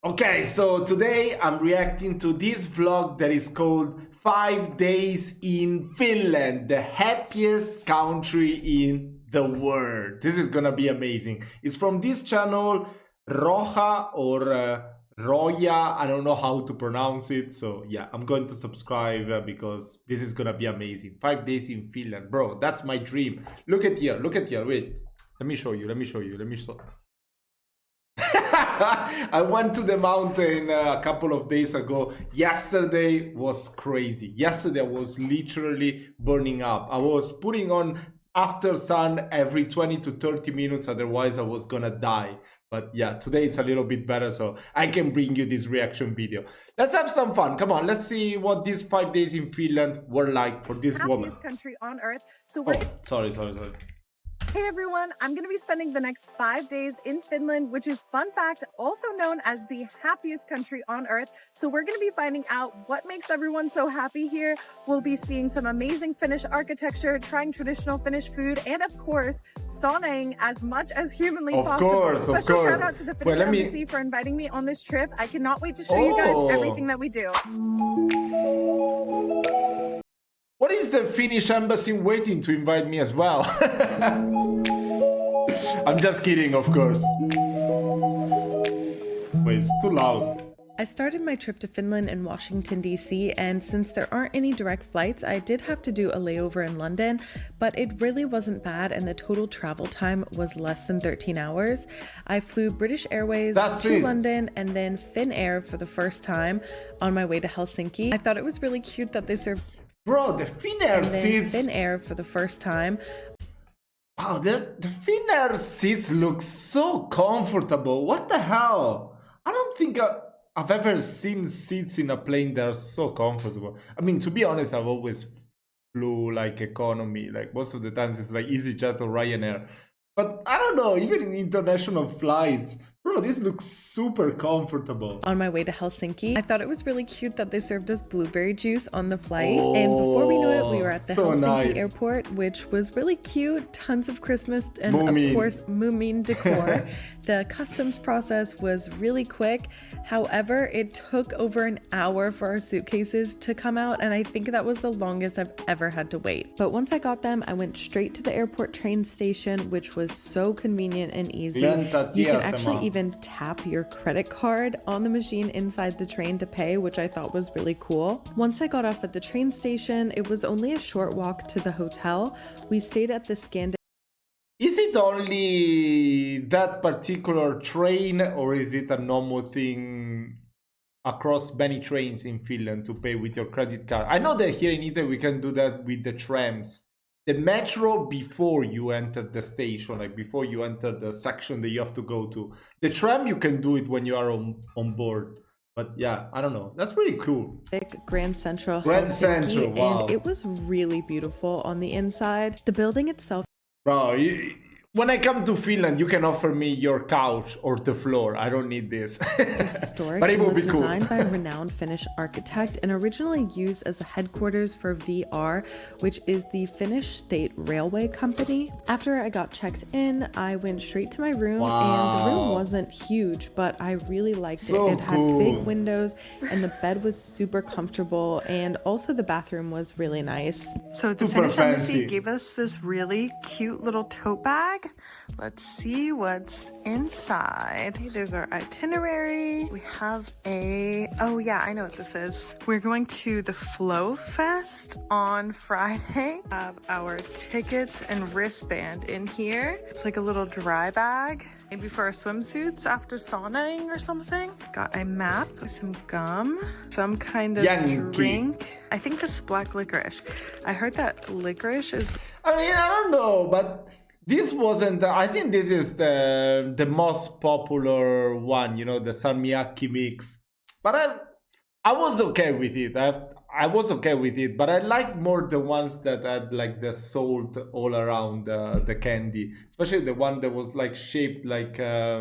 Okay, so today I'm reacting to this vlog that is called 5 Days in Finland, the happiest country in the world. This is gonna be amazing. It's from this channel, Roja or Roja, I don't know how to pronounce it. So yeah, I'm going to subscribe because this is gonna be amazing. 5 days in Finland, bro, that's my dream. Look at here, wait. Let me show you. I went to the mountain a couple of days ago. Yesterday was crazy. Yesterday I was literally burning up. I was putting on after sun every 20 to 30 minutes, otherwise I was gonna die. But yeah, today it's a little bit better, so I can bring you this reaction video. Let's have some fun. Come on, let's see what these 5 days in Finland were like for this woman. Happiest country on earth. So Oh, we're sorry. Hey everyone, I'm going to be spending the next 5 days in Finland, which is, fun fact, also known as the happiest country on earth. So we're going to be finding out what makes everyone so happy here. We'll be seeing some amazing Finnish architecture, trying traditional Finnish food, and of course, saunaing as much as humanly possible. Special shout out to the Finnish embassy for inviting me on this trip. I cannot wait to show you guys everything that we do. What is the Finnish embassy waiting to invite me as well? I'm just kidding, of course. Wait, it's too loud. I started my trip to Finland in Washington, D.C., and since there aren't any direct flights, I did have to do a layover in London, but it really wasn't bad, and the total travel time was less than 13 hours. I flew British Airways to London and then Finnair for the first time on my way to Helsinki. I thought it was really cute that they served Bro, the Finnair seats. Finnair for the first time. Wow, the Finnair seats look so comfortable. What the hell? I don't think I've ever seen seats in a plane that are so comfortable. I mean, to be honest, I've always flew like economy. Like most of the times it's like EasyJet or Ryanair. But I don't know, even in international flights, bro, this looks super comfortable. On my way to Helsinki, I thought it was really cute that they served us blueberry juice on the flight. And before we knew it, we were at the Helsinki airport, which was really cute. Tons of Christmas and of course, Moomin decor. The customs process was really quick. However, it took over an hour for our suitcases to come out, and I think that was the longest I've ever had to wait. But once I got them, I went straight to the airport train station, which was so convenient and easy. You can actually even tap your credit card on the machine inside the train to pay, which I thought was really cool. Once I got off at the train station, it was only a short walk to the hotel. We stayed at the Scandic. Is it only that particular train, or is it a normal thing across many trains in Finland to pay with your credit card? I know that here in Italy we can do that with the trams. The metro before you enter the station, like before you enter the section that you have to go to. The tram, you can do it when you are on board. But yeah, I don't know. That's pretty cool. Grand Central, Helsinki, wow. And it was really beautiful on the inside. The building itself. Bro, when I come to Finland, you can offer me your couch or the floor. I don't need this. It's historic. But it was designed by a renowned Finnish architect and originally used as the headquarters for VR, which is the Finnish state railway company. After I got checked in, I went straight to my room, and the room wasn't huge, but I really liked it. It had big windows, and the bed was super comfortable, and also the bathroom was really nice. So the Finnish embassy gave us this really cute little tote bag. Let's see what's inside. There's our itinerary. We have oh yeah, I know what this is. We're going to the Flow Fest on Friday. We have our tickets and wristband in here. It's like a little dry bag. Maybe for our swimsuits after saunaing or something. Got a map, some gum, some kind of drink. I think this is black licorice. I heard that licorice is... I mean, I don't know, but... This wasn't, I think this is the most popular one, you know, the salmiakki mix. But I was okay with it. I was okay with it, but I liked more the ones that had like the salt all around the candy. Especially the one that was like shaped like, I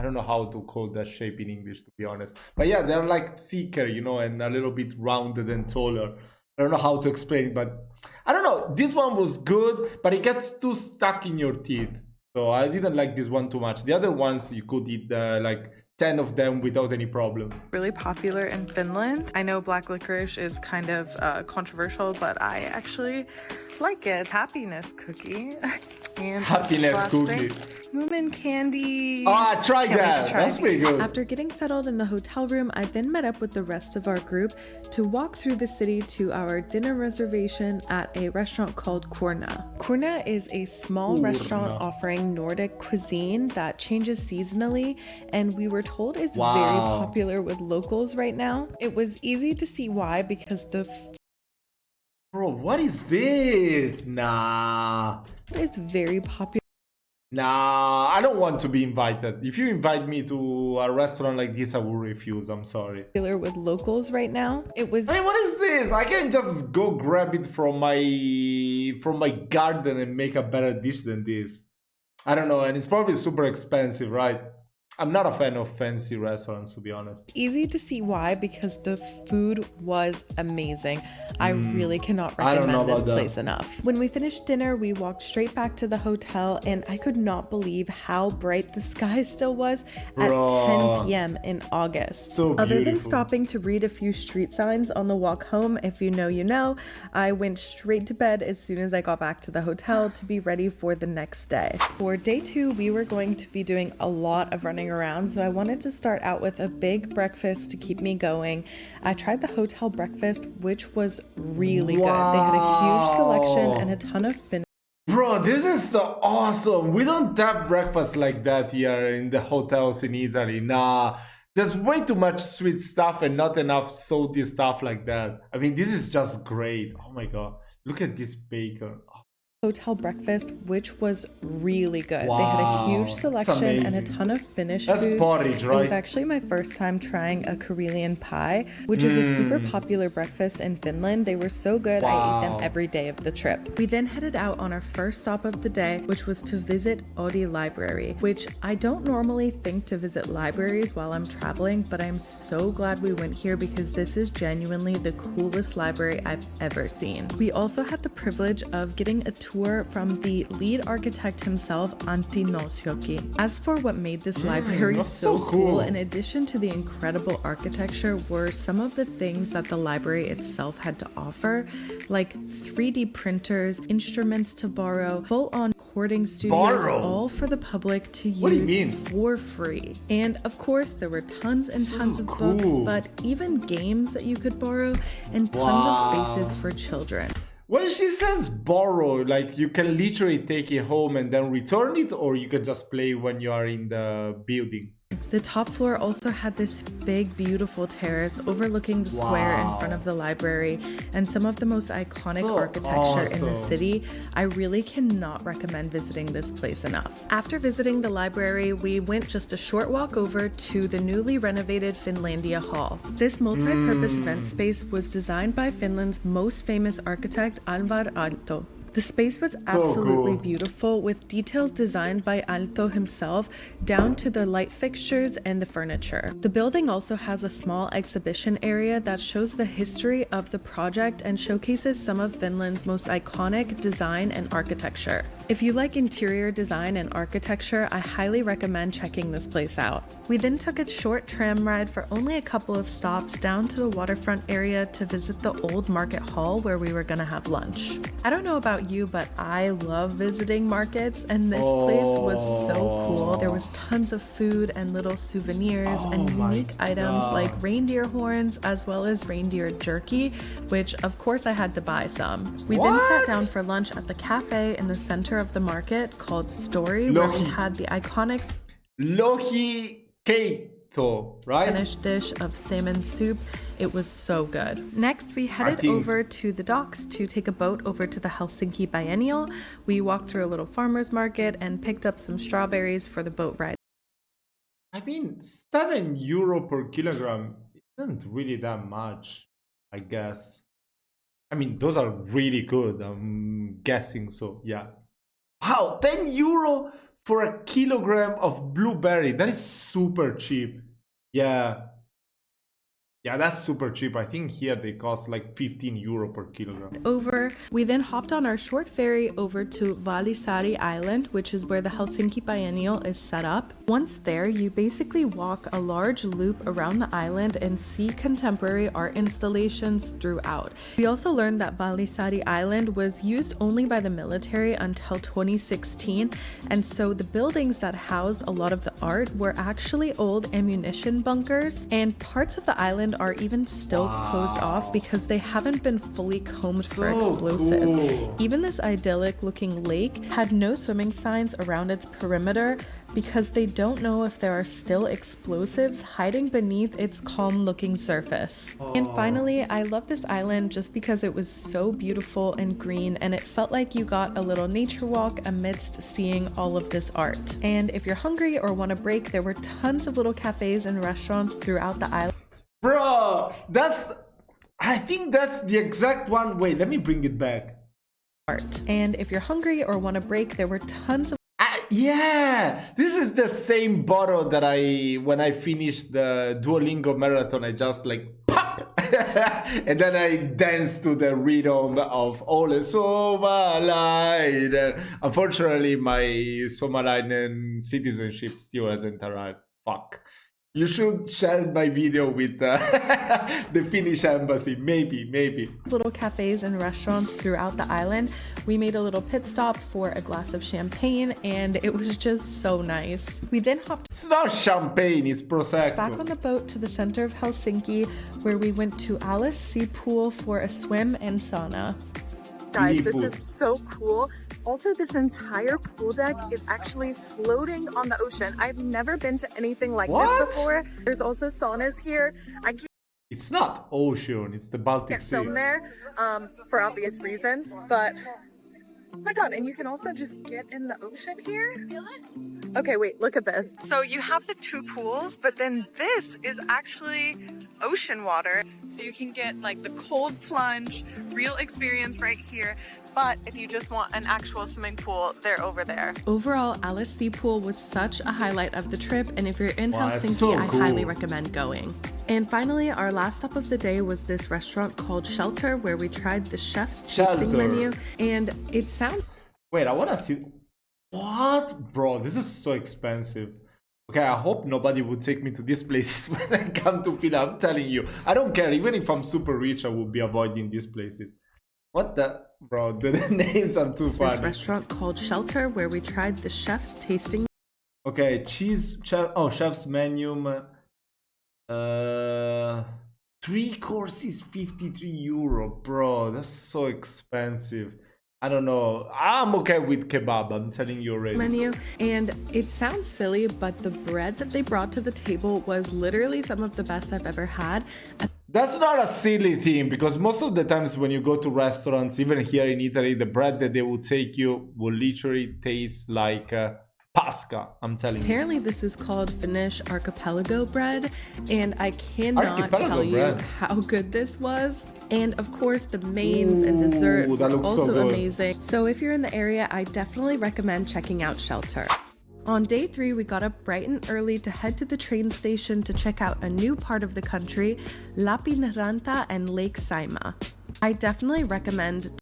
don't know how to call that shape in English, to be honest. But yeah, they're like thicker, you know, and a little bit rounded and taller. I don't know how to explain it, but I don't know. This one was good, but it gets too stuck in your teeth. So I didn't like this one too much. The other ones you could eat like 10 of them without any problems. Really popular in Finland. I know black licorice is kind of controversial, but I actually like it. Happiness cookie. And Happiness cookie. Moomin candy. Ah, try that. That's pretty good. After getting settled in the hotel room, I then met up with the rest of our group to walk through the city to our dinner reservation at a restaurant called Kurna. Kurna is a small restaurant offering Nordic cuisine that changes seasonally, and we were told it's very popular with locals right now. It was easy to see why, because the Bro, what is this? Nah. It's very popular. Nah, I don't want to be invited. If you invite me to a restaurant like this, I will refuse. I'm sorry. With locals right now. I mean, what is this? I can just go grab it from my garden and make a better dish than this. I don't know, and it's probably super expensive, right? I'm not a fan of fancy restaurants, to be honest. Easy to see why, because the food was amazing. I really cannot recommend this place enough. When we finished dinner, we walked straight back to the hotel, and I could not believe how bright the sky still was at 10 p.m. in August. So beautiful. Other than stopping to read a few street signs on the walk home, if you know, you know, I went straight to bed as soon as I got back to the hotel to be ready for the next day. For day 2, we were going to be doing a lot of running around, so I wanted to start out with a big breakfast to keep me going. I tried the hotel breakfast, which was really good. They had a huge selection and a ton of Bro, this is so awesome. We don't have breakfast like that here in the hotels in Italy. Nah, there's way too much sweet stuff and not enough salty stuff like that. I mean, this is just great. Oh my god, look at this bacon. hotel breakfast, which was really good. They had a huge selection and a ton of Finnish foods. That's porridge, right? It was actually my first time trying a Karelian pie, which is a super popular breakfast in Finland. They were so good, I ate them every day of the trip. We then headed out on our first stop of the day, which was to visit Odi Library, which I don't normally think to visit libraries while I'm traveling, but I'm so glad we went here because this is genuinely the coolest library I've ever seen. We also had the privilege of getting a tour from the lead architect himself, Antti Nousjoki. As for what made this library so cool, in addition to the incredible architecture, were some of the things that the library itself had to offer, like 3D printers, instruments to borrow, full-on recording studios, all for the public to use for free. And of course, there were tons and tons of books, but even games that you could borrow, and tons of spaces for children. Well, she says borrow, like you can literally take it home and then return it, or you can just play when you are in the building. The top floor also had this big, beautiful terrace overlooking the square in front of the library and some of the most iconic architecture in the city. I really cannot recommend visiting this place enough. After visiting the library, we went just a short walk over to the newly renovated Finlandia Hall. This multi-purpose event space was designed by Finland's most famous architect, Alvar Aalto. The space was absolutely beautiful, with details designed by Aalto himself down to the light fixtures and the furniture. The building also has a small exhibition area that shows the history of the project and showcases some of Finland's most iconic design and architecture. If you like interior design and architecture, I highly recommend checking this place out. We then took a short tram ride for only a couple of stops down to the waterfront area to visit the old market hall where we were gonna have lunch. I don't know about you, but I love visiting markets, and this place was so cool. There was tons of food and little souvenirs and unique items like reindeer horns as well as reindeer jerky, which of course I had to buy some. We then sat down for lunch at the cafe in the center of the market called Story, where we had the iconic right? Finnish dish of salmon soup. It was so good. Next, we headed over to the docks to take a boat over to the Helsinki Biennial. We walked through a little farmer's market and picked up some strawberries for the boat ride. I mean, €7 per kilogram isn't really that much, I guess. I mean, those are really good, I'm guessing so, yeah. Wow, €10 for a kilogram of blueberry. That is super cheap. Yeah. Yeah, that's super cheap. I think here they cost like 15 euro per kilogram. We then hopped on our short ferry over to Vallisaari Island, which is where the Helsinki Biennial is set up. Once there, you basically walk a large loop around the island and see contemporary art installations throughout. We also learned that Vallisaari Island was used only by the military until 2016, and so the buildings that housed a lot of the art were actually old ammunition bunkers, and parts of the island are even still closed off because they haven't been fully combed for explosives. Cool. Even this idyllic looking lake had no swimming signs around its perimeter because they don't know if there are still explosives hiding beneath its calm looking surface. And finally, I love this island just because it was so beautiful and green, and it felt like you got a little nature walk amidst seeing all of this art. And if you're hungry or want a break, there were tons of little cafes and restaurants throughout the island. Bro, I think that's the exact one. Wait, let me bring it back. And if you're hungry or want a break, there were tons of yeah, this is the same bottle that when I finished the Duolingo marathon, I just like pop, and then I danced to the rhythm of Ole Suomalainen. Unfortunately, my Suomalainen citizenship still hasn't arrived. Fuck. You should share my video with the Finnish embassy. Maybe. Little cafes and restaurants throughout the island. We made a little pit stop for a glass of champagne, and it was just so nice. We then hopped It's not champagne, it's Prosecco. back on the boat to the center of Helsinki, where we went to Alice Sea Pool for a swim and sauna. Guys, this is so cool. Also, this entire pool deck is actually floating on the ocean. I've never been to anything like this before. There's also saunas here. I can't It's not ocean, it's the Baltic Sea. film there for obvious reasons, but oh my god, and you can also just get in the ocean here. Okay, wait, look at this. So you have the two pools, but then this is actually ocean water. So you can get like the cold plunge, real experience right here. But if you just want an actual swimming pool, they're over there. Overall, Alice Sea Pool was such a highlight of the trip, and if you're in Wow, that's Helsinki, so I cool. highly recommend going. And finally, our last stop of the day was this restaurant called Shelter, where we tried the chef's tasting Shelter. menu, and it sounds Wait, I wanna see. What? Bro, this is so expensive. Okay, I hope nobody would take me to these places when I come to Finland. I'm telling you, I don't care. Even if I'm super rich, I would be avoiding these places. What the? Bro, the names are too this funny. restaurant called Shelter, where we tried the chef's tasting Okay, chef's menu. 3 courses, 53 euro. Bro, that's so expensive. I don't know. I'm okay with kebab, I'm telling you already. menu, and it sounds silly, but the bread that they brought to the table was literally some of the best I've ever had. That's not a silly thing, because most of the times when you go to restaurants, even here in Italy, the bread that they will take you will literally taste like pasca, I'm telling you. Apparently this is called Finnish archipelago bread, and I cannot Archipelago tell you bread. how good this was. And of course the mains and dessert Ooh, that were looks so also good. amazing. So if you're in the area, I definitely recommend checking out Shelter. On day 3, we got up bright and early to head to the train station to check out a new part of the country, Lappeenranta and Lake Saimaa. I definitely recommend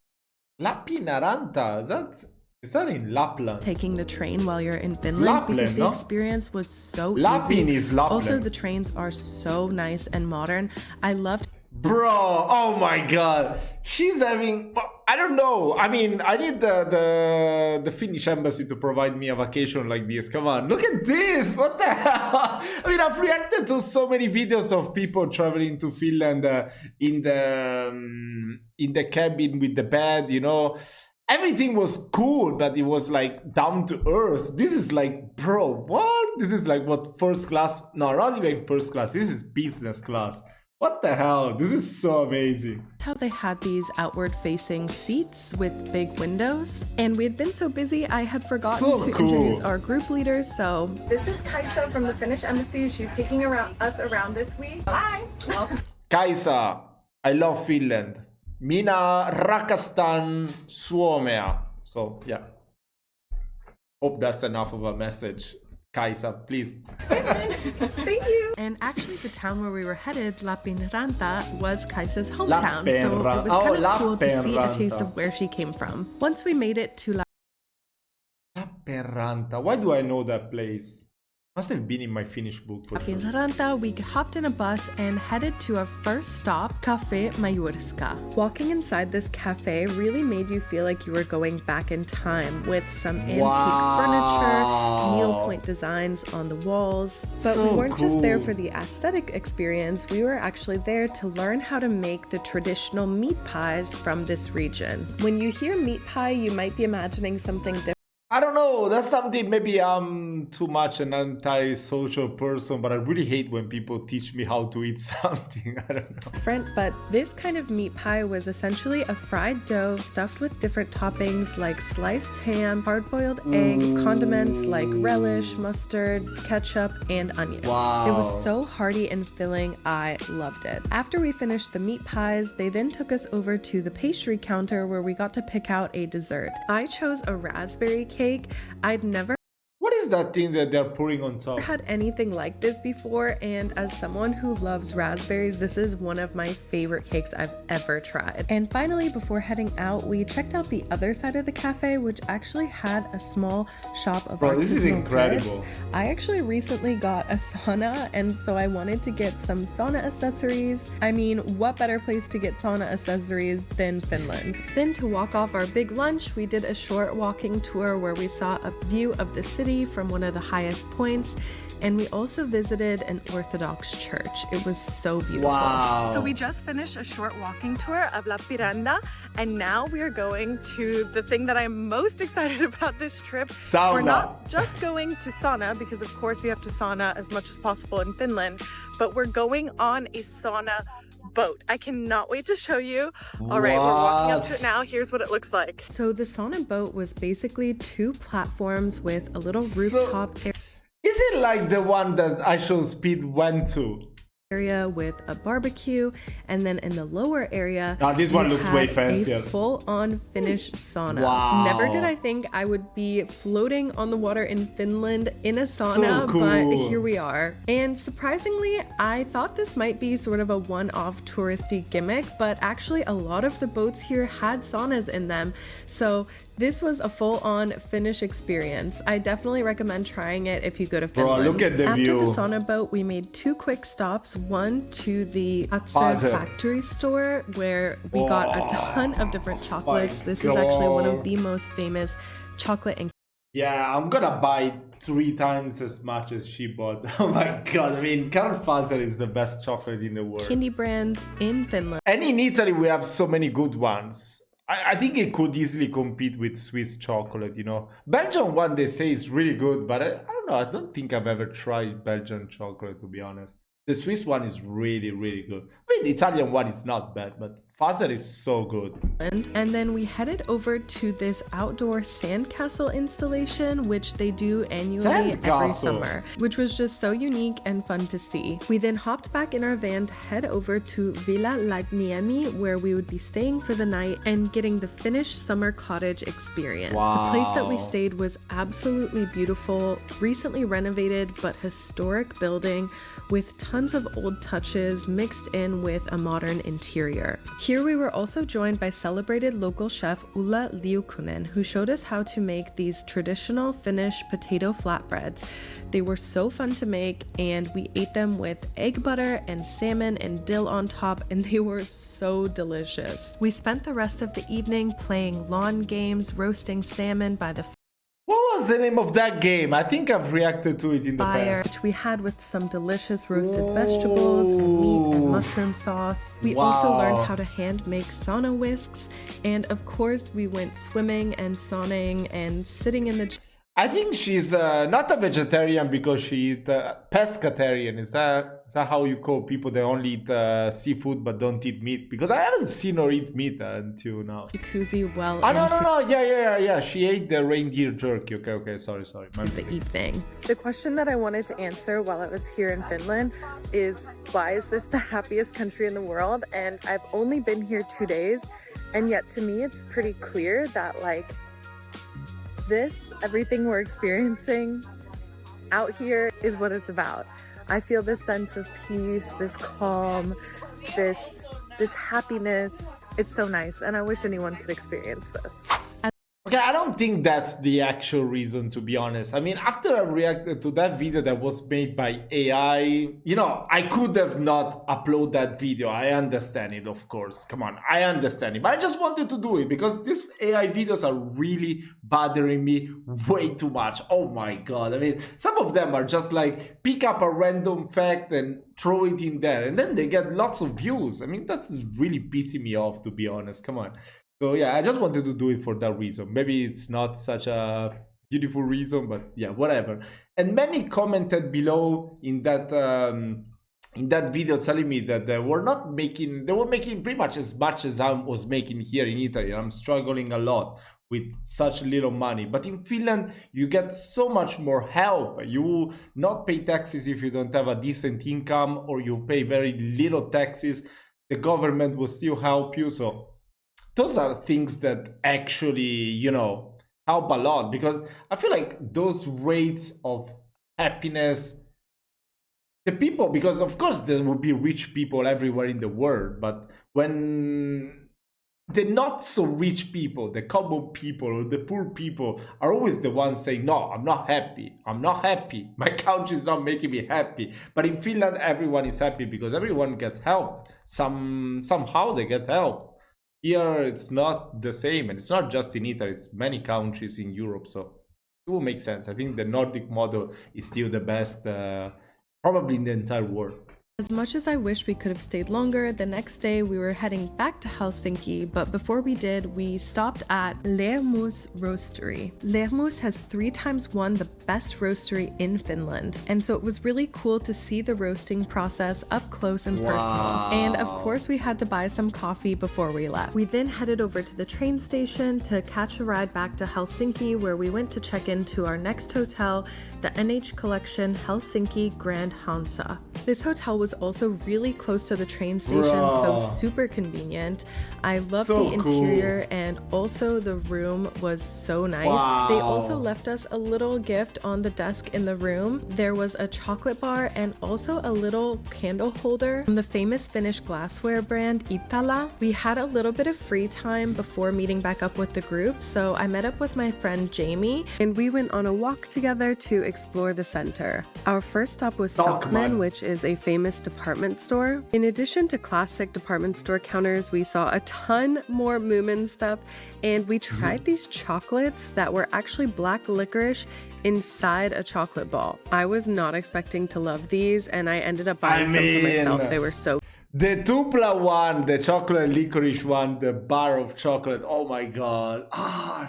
Lappeenranta, is that in Lapland? taking the train while you're in Finland Lapland, because the no? experience was so Lapin easy. is Lapland. Also, the trains are so nice and modern. I loved Bro, oh my god. She's having, I don't know. I mean, I need the Finnish embassy to provide me a vacation like this. Come on, look at this. What the hell? I mean, I've reacted to so many videos of people traveling to Finland in the cabin with the bed, you know. Everything was cool, but it was like down to earth. This is like, bro, what? This is like what, first class? No, not even first class. This is business class. What the hell? This is so amazing. how they had these outward-facing seats with big windows. And we had been so busy, I had forgotten to introduce our group leaders, so... This is Kaisa from the Finnish embassy. She's taking us around this week. Bye! Welcome. Kaisa, I love Finland. Minä rakastan Suomea. So, yeah. Hope that's enough of a message. Kaisa, please. Thank you. And actually, the town where we were headed, Lappeenranta, was Kaisa's hometown. So it was kind of cool to see a taste of where she came from. Once we made it to Lappeenranta. Why do I know that place? Must have been in my Finnish book. Lappeenranta, we hopped in a bus and headed to our first stop, Cafe Majorska. Walking inside this cafe really made you feel like you were going back in time with some antique furniture, needlepoint designs on the walls. But we weren't just there for the aesthetic experience, we were actually there to learn how to make the traditional meat pies from this region. When you hear meat pie, you might be imagining something different. I don't know, that's something, maybe I'm too much an anti-social person, but I really hate when people teach me how to eat something. I don't know. But this kind of meat pie was essentially a fried dough stuffed with different toppings like sliced ham, hard-boiled egg, condiments like relish, mustard, ketchup, and onions. Wow. It was so hearty and filling, I loved it. After we finished the meat pies, they then took us over to the pastry counter where we got to pick out a dessert. I chose a raspberry cake. I'd never What is that thing that they're pouring on top? had anything like this before, and as someone who loves raspberries, this is one of my favorite cakes I've ever tried. And finally, before heading out, we checked out the other side of the cafe, which actually had a small shop of Bro, this is artisanal incredible. goods. I actually recently got a sauna, and so I wanted to get some sauna accessories. I mean, what better place to get sauna accessories than Finland? Then to walk off our big lunch, we did a short walking tour where we saw a view of the city from one of the highest points, and we also visited an Orthodox church. It was so beautiful. Wow. So we just finished a short walking tour of Lappeenranta, and now we are going to the thing that I'm most excited about this trip. Sauna. We're not just going to sauna, because of course you have to sauna as much as possible in Finland, but we're going on a sauna boat. I cannot wait to show you. All right, we're walking up to it now. Here's what it looks like. So the sauna boat was basically two platforms with a little rooftop area. Is it like the one that I Show Speed went to? With a barbecue, and then in the lower area, Now this one looks way had fancier. a full-on Finnish sauna. Wow. Never did I think I would be floating on the water in Finland in a sauna, So cool. but here we are. And surprisingly, I thought this might be sort of a one-off touristy gimmick, but actually a lot of the boats here had saunas in them. So this was a full-on Finnish experience. I definitely recommend trying it if you go to Finland. Bro, look at the After view. the sauna boat, we made two quick stops. One to the Pause it. factory store where we got a ton of different chocolates. My This is actually one God. of the most famous chocolate and Yeah, I'm gonna buy 3 times as much as she bought. Oh my god, I mean, Karl Fazer is the best chocolate in the world. candy brands in Finland. And in Italy, we have so many good ones. I think it could easily compete with Swiss chocolate, you know. Belgian one, they say, is really good, but I don't know. I don't think I've ever tried Belgian chocolate, to be honest. The Swiss one is really, really good. I mean, the Italian one is not bad, but Fazer is so good. And then we headed over to this outdoor sandcastle installation, which they do annually every summer, which was just so unique and fun to see. We then hopped back in our van to head over to Villa Laitniemi, where we would be staying for the night and getting the Finnish summer cottage experience. Wow. The place that we stayed was absolutely beautiful, recently renovated but historic building with tons of old touches mixed in with a modern interior. Here we were also joined by celebrated local chef Ulla Liukunen, who showed us how to make these traditional Finnish potato flatbreads. They were so fun to make, and we ate them with egg butter and salmon and dill on top, and they were so delicious. We spent the rest of the evening playing lawn games, roasting salmon by the What was the name of that game? I think I've reacted to it in the fire, past. which we had with some delicious roasted vegetables and meat and mushroom sauce. We also learned how to hand make sauna whisks, and of course we went swimming and sauning and sitting in the I think she's not a vegetarian because she eats pescatarian. Is that how you call people that only eat seafood but don't eat meat? Because I haven't seen her eat meat until now. jacuzzi well No. Yeah. She ate the reindeer jerky. Okay. Sorry. My the mistake. evening. The question that I wanted to answer while I was here in Finland is, why is this the happiest country in the world? And I've only been here 2 days, and yet to me it's pretty clear that everything we're experiencing out here is what it's about. I feel this sense of peace, this calm, this happiness. It's so nice, and I wish anyone could experience this. Okay, I don't think that's the actual reason, to be honest. I mean, after I reacted to that video that was made by AI, you know, I could have not uploaded that video. I understand it, of course. Come on, I understand it. But I just wanted to do it because these AI videos are really bothering me way too much. Oh my God. I mean, some of them are just like pick up a random fact and throw it in there. And then they get lots of views. I mean, that's really pissing me off, to be honest. Come on. So yeah, I just wanted to do it for that reason. Maybe it's not such a beautiful reason, but yeah, whatever. And many commented below in that video telling me that they were making pretty much as I was making here in Italy. I'm struggling a lot with such little money. But in Finland, you get so much more help. You not pay taxes if you don't have a decent income, or you pay very little taxes. The government will still help you. So those are things that actually, you know, help a lot, because I feel like those rates of happiness, the people, because of course there will be rich people everywhere in the world, but when the not so rich people, the common people, or the poor people are always the ones saying, no, I'm not happy. I'm not happy. My country is not making me happy. But in Finland, everyone is happy because everyone gets helped. Somehow they get helped. Here, it's not the same, and it's not just in Italy, it's many countries in Europe, so it will make sense. I think the Nordic model is still the best, probably in the entire world. As much as I wish we could have stayed longer, the next day we were heading back to Helsinki, but before we did, we stopped at Laitniemi Roastery. Laitniemi has 3 times won the best roastery in Finland, and so it was really cool to see the roasting process up close and personal. And of course we had to buy some coffee before we left. We then headed over to the train station to catch a ride back to Helsinki, where we went to check into our next hotel, the NH Collection Helsinki Grand Hansa. This hotel was also really close to the train station, so super convenient. I loved the interior, and also the room was so nice. They also left us a little gift on the desk in the room. There was a chocolate bar and also a little candle holder from the famous Finnish glassware brand Itala. We had a little bit of free time before meeting back up with the group, so I met up with my friend Jamie and we went on a walk together to explore the center. Our first stop was Stockman, which is a famous department store. In addition to classic department store counters, we saw a ton more Moomin stuff, and we tried these chocolates that were actually black licorice inside a chocolate ball. I was not expecting to love these, and I ended up buying some for myself. They were so the Tupla one, the chocolate licorice one, the bar of chocolate. Oh my God.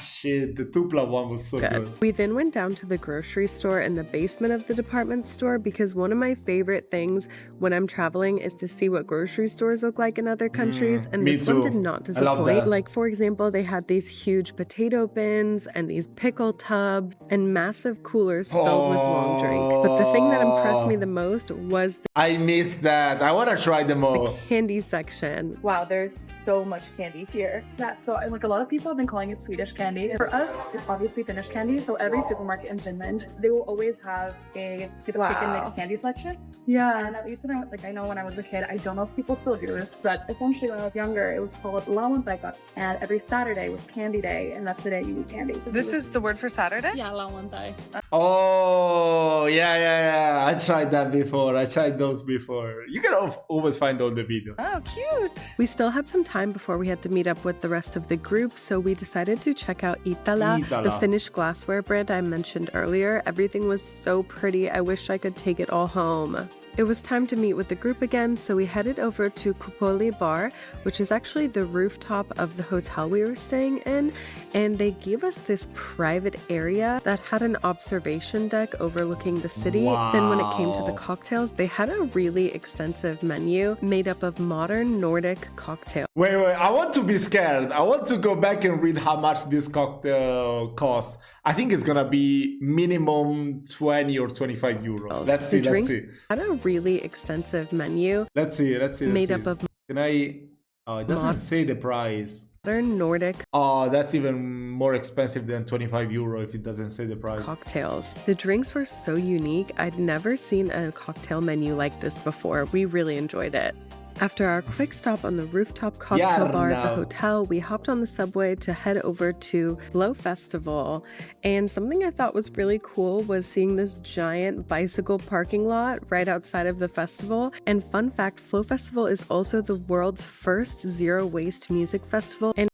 Shit. The Tupla one was so good. We then went down to the grocery store in the basement of the department store, because one of my favorite things when I'm traveling is to see what grocery stores look like in other countries. And this one did not disappoint. Like, for example, they had these huge potato bins and these pickle tubs and massive coolers filled with long drink. But the thing that impressed me the most was I missed that. I want to try them all. The candy section. Wow, there's so much candy here. Yeah, so like a lot of people have been calling it Swedish candy. For us, it's obviously Finnish candy. So every supermarket in Finland, they will always have a pick and mix candy section. Yeah, and at least I know when I was a kid, I don't know if people still do this, but essentially when I was younger, it was called lauantai, and every Saturday was candy day, and that's the day you eat candy. This is the word for Saturday? Yeah, lauantai. Oh, yeah. I tried that before. I tried those before. You can always find on the video. Oh, cute. We still had some time before we had to meet up with the rest of the group, so we decided to check out Itala, the Finnish glassware brand I mentioned earlier. Everything was so pretty. I wish I could take it all home. It was time to meet with the group again, so we headed over to Kupoli Bar, which is actually the rooftop of the hotel we were staying in, and they gave us this private area that had an observation deck overlooking the city. Then when it came to the cocktails, they had a really extensive menu made up of modern Nordic cocktails. Wait, I want to be scared. I want to go back and read how much this cocktail costs. I think it's gonna be minimum 20 or 25 euros. Let's see. Had a really extensive menu. Let's see. Made up of. Can I? Oh, it doesn't say the price. modern Nordic Oh, that's even more expensive than 25 euro if it doesn't say the price. cocktails. The drinks were so unique. I'd never seen a cocktail menu like this before. We really enjoyed it. After our quick stop on the rooftop cocktail bar at the hotel, we hopped on the subway to head over to Flow Festival. And something I thought was really cool was seeing this giant bicycle parking lot right outside of the festival. And fun fact, Flow Festival is also the world's first zero waste music festival. And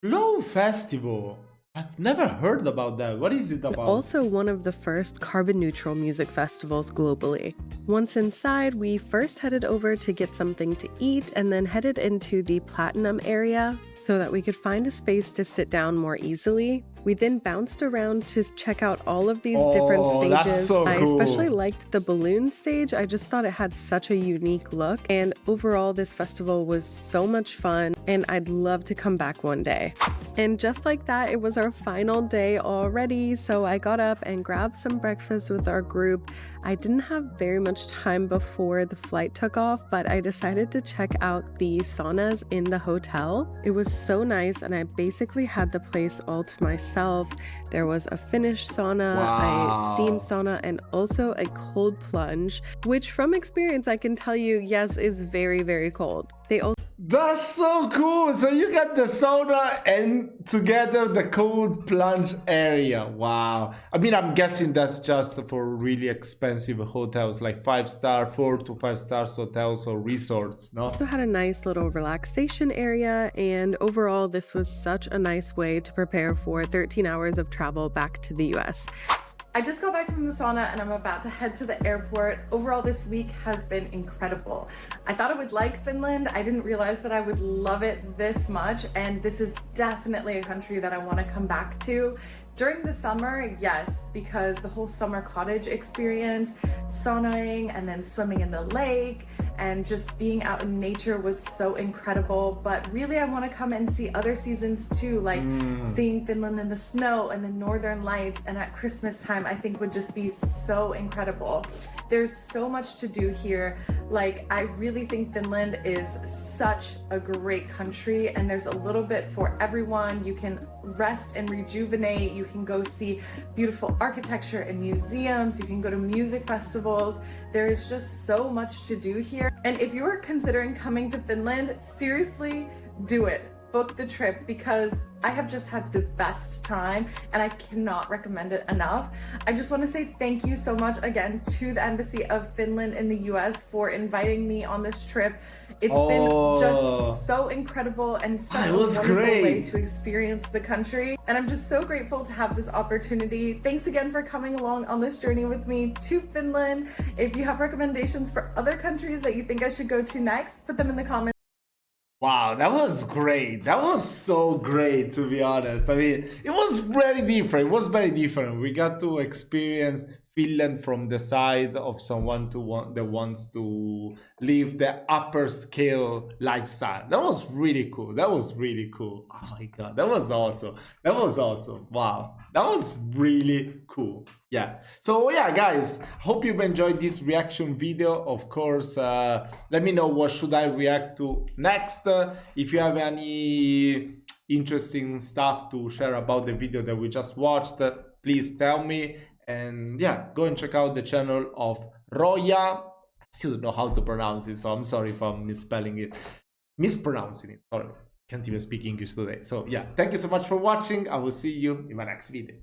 Flow Festival? I've never heard about that. What is it about? Also one of the first carbon neutral music festivals globally. Once inside, we first headed over to get something to eat and then headed into the Platinum area so that we could find a space to sit down more easily. We then bounced around to check out all of these different stages. That's so cool. I especially liked the balloon stage. I just thought it had such a unique look. And overall, this festival was so much fun and I'd love to come back one day. And just like that, it was our final day already. So I got up and grabbed some breakfast with our group. I didn't have very much time before the flight took off, but I decided to check out the saunas in the hotel. It was so nice and I basically had the place all to myself. There was a Finnish sauna, a steam sauna, and also a cold plunge, which from experience I can tell you, yes, is very, very cold. That's so cool. So you got the sauna and together the cold plunge area. Wow. I mean, I'm guessing that's just for really expensive hotels like 5-star, 4 to 5 stars hotels or resorts, no? Also had a nice little relaxation area, and overall this was such a nice way to prepare for 13 hours of travel back to the US. I just got back from the sauna and I'm about to head to the airport. Overall, this week has been incredible. I thought I would like Finland. I didn't realize that I would love it this much, and this is definitely a country that I want to come back to. During the summer, yes, because the whole summer cottage experience, saunaing and then swimming in the lake and just being out in nature was so incredible. But really I want to come and see other seasons too, like seeing Finland in the snow and the northern lights, and at Christmas time I think would just be so incredible. There's so much to do here. Like, I really think Finland is such a great country and there's a little bit for everyone. You can rest and rejuvenate. You can go see beautiful architecture and museums. You can go to music festivals. There is just so much to do here. And if you are considering coming to Finland, seriously, do it. Book the trip, because I have just had the best time and I cannot recommend it enough. I just want to say thank you so much again to the Embassy of Finland in the US for inviting me on this trip. It's been just so incredible and such a wonderful way to experience the country. And I'm just so grateful to have this opportunity. Thanks again for coming along on this journey with me to Finland. If you have recommendations for other countries that you think I should go to next, put them in the comments. Wow, that was great. That was so great, to be honest. I mean, it was very different. It was very different. We got to experience Finland from the side of someone that wants to live the upper scale lifestyle. That was really cool. That was really cool. Oh my God, that was awesome. That was awesome. Wow, that was really cool. Yeah. So yeah, guys, hope you've enjoyed this reaction video. Of course, let me know what should I react to next. If you have any interesting stuff to share about the video that we just watched, please tell me. And yeah, go and check out the channel of Roya. I still don't know how to pronounce it, so I'm sorry if I'm mispronouncing it. Sorry, can't even speak English today. So yeah, thank you so much for watching. I will see you in my next video.